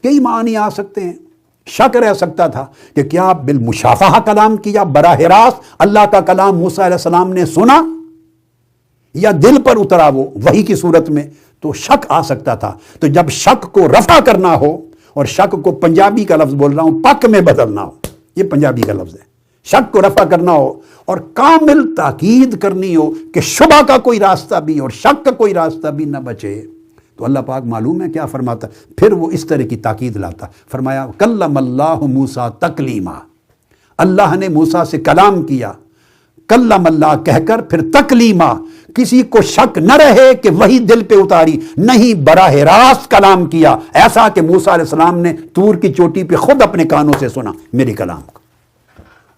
کئی معنی آ سکتے ہیں. شک رہ سکتا تھا کہ کیا بالمشافہہ کلام کیا، براہ راست اللہ کا کلام موسیٰ علیہ السلام نے سنا، یا دل پر اترا وہ وحی کی صورت میں، تو شک آ سکتا تھا. تو جب شک کو رفع کرنا ہو، اور شک کو پنجابی کا لفظ بول رہا ہوں، پک میں بدلنا ہو، یہ پنجابی کا لفظ ہے، شک کو رفع کرنا ہو اور کامل تاکید کرنی ہو کہ شبہ کا کوئی راستہ بھی اور شک کا کوئی راستہ بھی نہ بچے، تو اللہ پاک معلوم ہے کیا فرماتا، پھر وہ اس طرح کی تاکید لاتا. فرمایا کلم اللہ موسیٰ تکلیما، اللہ نے موسیٰ سے کلام کیا، کلم اللہ کہہ کر پھر تکلیما، کسی کو شک نہ رہے کہ وہی دل پہ اتاری، نہیں براہ راست کلام کیا، ایسا کہ موسیٰ علیہ السلام نے طور کی چوٹی پہ خود اپنے کانوں سے سنا میری کلام کو.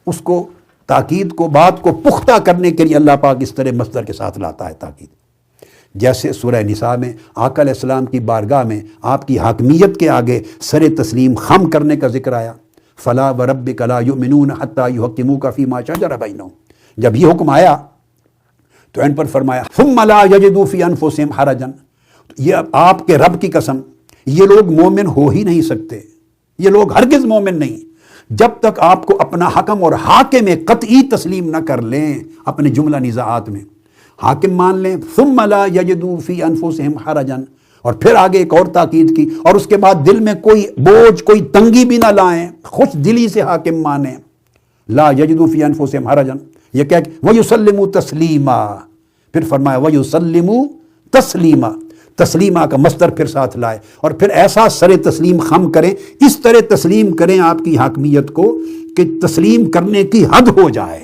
اس کو تاکید کو، بات کو پختہ کرنے کے لیے اللہ پاک اس طرح مصدر کے ساتھ لاتا ہے تاکید. جیسے سورہ نساء میں آقا علیہ السلام کی بارگاہ میں آپ کی حاکمیت کے آگے سر تسلیم خم کرنے کا ذکر آیا، فلا وربک لا یؤمنون حتی یحکموک فیما شجر بینہم. جب یہ حکم آیا تو ان پر فرمایا ثم لا یجدوا فی انفسہم حرجا، یہ آپ کے رب کی قسم، یہ لوگ مومن ہو ہی نہیں سکتے، یہ لوگ ہرگز مومن نہیں جب تک آپ کو اپنا حکم اور حاکم قطعی تسلیم نہ کر لیں. اپنے جملہ نزاعات میں حاکم مان لیں، ثم لا یجدوا فی انفسہم حرجا، اور پھر آگے ایک اور تاکید کی، اور اس کے بعد دل میں کوئی بوجھ، کوئی تنگی بھی نہ لائیں، خوش دلی سے حاکم مانیں. لا یجدوا فی انفسہم حرجا، یہ کیا کہ وَيُسَلِّمُوا تَسْلِیمًا، پھر فرمایا وَيُسَلِّمُوا تَسْلِیمًا، تسلیمہ کا مصدر پھر ساتھ لائے، اور پھر ایسا سر تسلیم خم کریں، اس طرح تسلیم کریں آپ کی حاکمیت کو کہ تسلیم کرنے کی حد ہو جائے،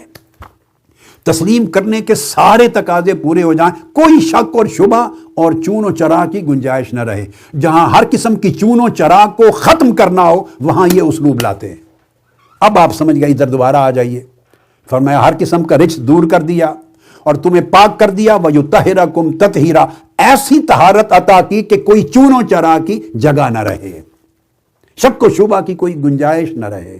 تسلیم کرنے کے سارے تقاضے پورے ہو جائیں، کوئی شک اور شبہ اور چون و چرا کی گنجائش نہ رہے. جہاں ہر قسم کی چون و چرا کو ختم کرنا ہو وہاں یہ اسلوب لاتے ہیں. اب آپ سمجھ گئے، ادھر دوبارہ آ جائیے. فرمایا ہر قسم کا رجس دور کر دیا اور تمہیں پاک کر دیا، وَيُطَهِّرَكُمْ تَطْهِيرًا، ایسی طہارت عطا کی کہ کوئی چون و چرا کی جگہ نہ رہے، شک و شبہ کی کوئی گنجائش نہ رہے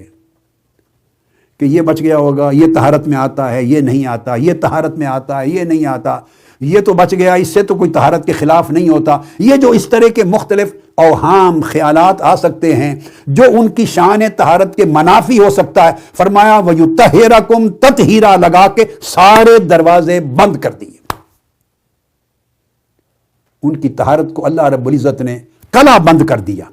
کہ یہ بچ گیا ہوگا، یہ طہارت میں آتا ہے، یہ نہیں آتا، یہ طہارت میں آتا ہے، یہ نہیں آتا، یہ تو بچ گیا، اس سے تو کوئی طہارت کے خلاف نہیں ہوتا. یہ جو اس طرح کے مختلف اوہام خیالات آ سکتے ہیں جو ان کی شان طہارت کے منافی ہو سکتا ہے، فرمایا وَيُطَهِّرَكُمْ تَطْهِيرًا لگا کے سارے دروازے بند کر دیے. ان کی طہارت کو اللہ رب العزت نے کلا بند کر دیا.